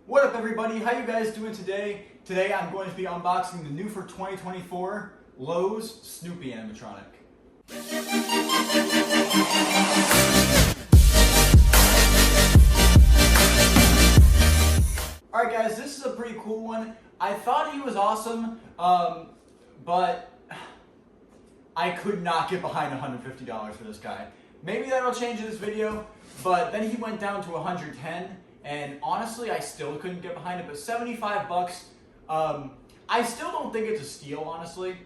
What up everybody, how you guys doing today? Today I'm going to be unboxing the new for 2024 Lowe's Snoopy Animatronic. Alright guys, this is a pretty cool one. I thought he was awesome, but I could not get behind $150 for this guy. Maybe that'll change in this video, but then he went down to $110, and honestly, I still couldn't get behind it. But $75, I still don't think it's a steal, honestly.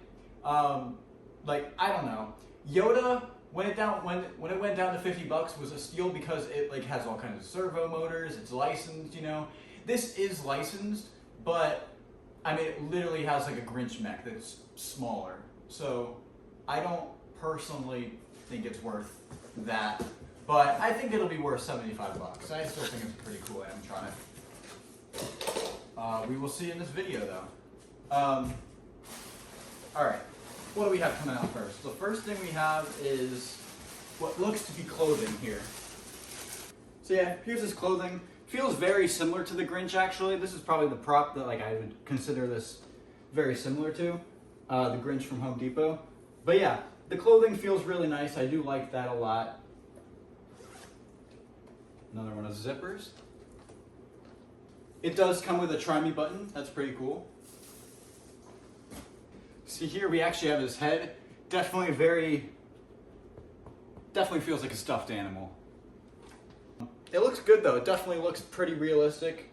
Like, I don't know. Yoda, when it went down to $50, was a steal because it like has all kinds of servo motors. It's licensed, you know. This is licensed, but I mean, it literally has like a Grinch mech that's smaller. So I don't personally think it's worth that, but I think it'll be worth $75. I still think it's a pretty cool animatronic. We will see in this video though. Alright, what do we have coming out first? The first thing we have is what looks to be clothing here. So yeah, here's his clothing. Feels very similar to the Grinch actually. This is probably the prop that like I would consider this very similar to. The Grinch from Home Depot. But yeah, the clothing feels really nice. I do like that a lot. Another one of zippers. It does come with a try me button. That's pretty cool. See here we actually have his head. Definitely feels like a stuffed animal. It looks good though. It definitely looks pretty realistic.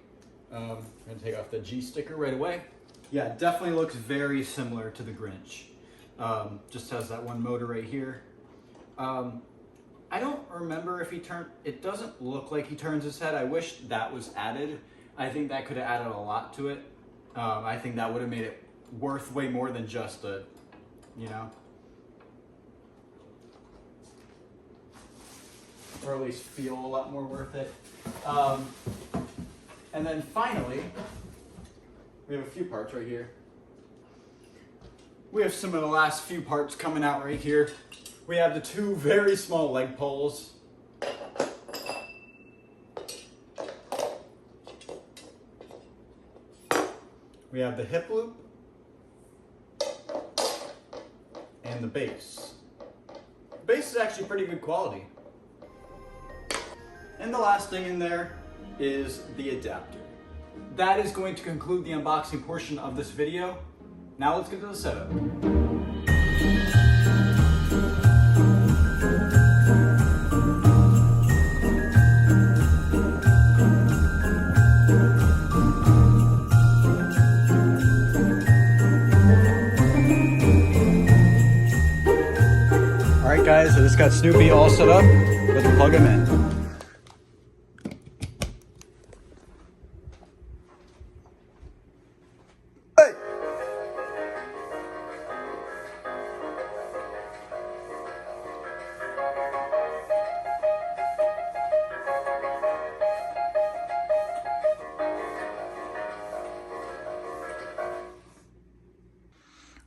I'm gonna take off the G sticker right away. Yeah, it definitely looks very similar to the Grinch. Just has that one motor right here. I don't remember if he turned, it doesn't look like he turns his head. I wish that was added. I think that could have added a lot to it. I think that would have made it worth way more than just a, you know, or at least feel a lot more worth it. And then finally, we have a few parts right here. We have some of the last few parts coming out right here. We have the two very small leg poles. We have the hip loop and the base. The base is actually pretty good quality. And the last thing in there is the adapter. That is going to conclude the unboxing portion of this video. Now let's get to the setup. Alright guys, I just got Snoopy all set up. Let's plug him in.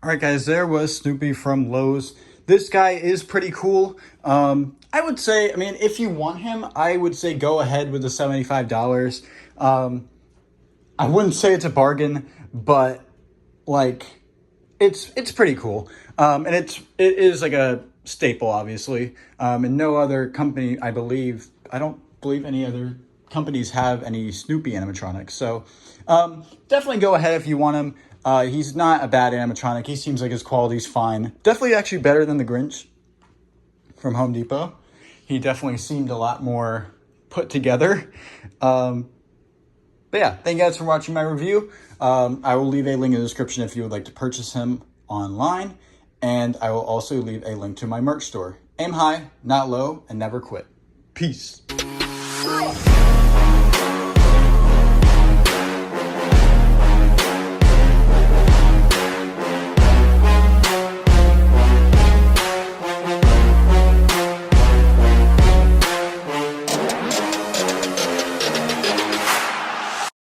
Alright guys, there was Snoopy from Lowe's. This guy is pretty cool. I would say, I mean, if you want him, I would say go ahead with the $75. I wouldn't say it's a bargain, but like, it's pretty cool. And it is like a staple, obviously. And no other company, I don't believe any other companies have any Snoopy animatronics. So definitely go ahead if you want him. He's not a bad animatronic. He seems like his quality's fine. Definitely actually better than the Grinch from Home Depot. He definitely seemed a lot more put together. But yeah, thank you guys for watching my review. I will leave a link in the description if you would like to purchase him online. And I will also leave a link to my merch store. Aim high, not low, and never quit. Peace.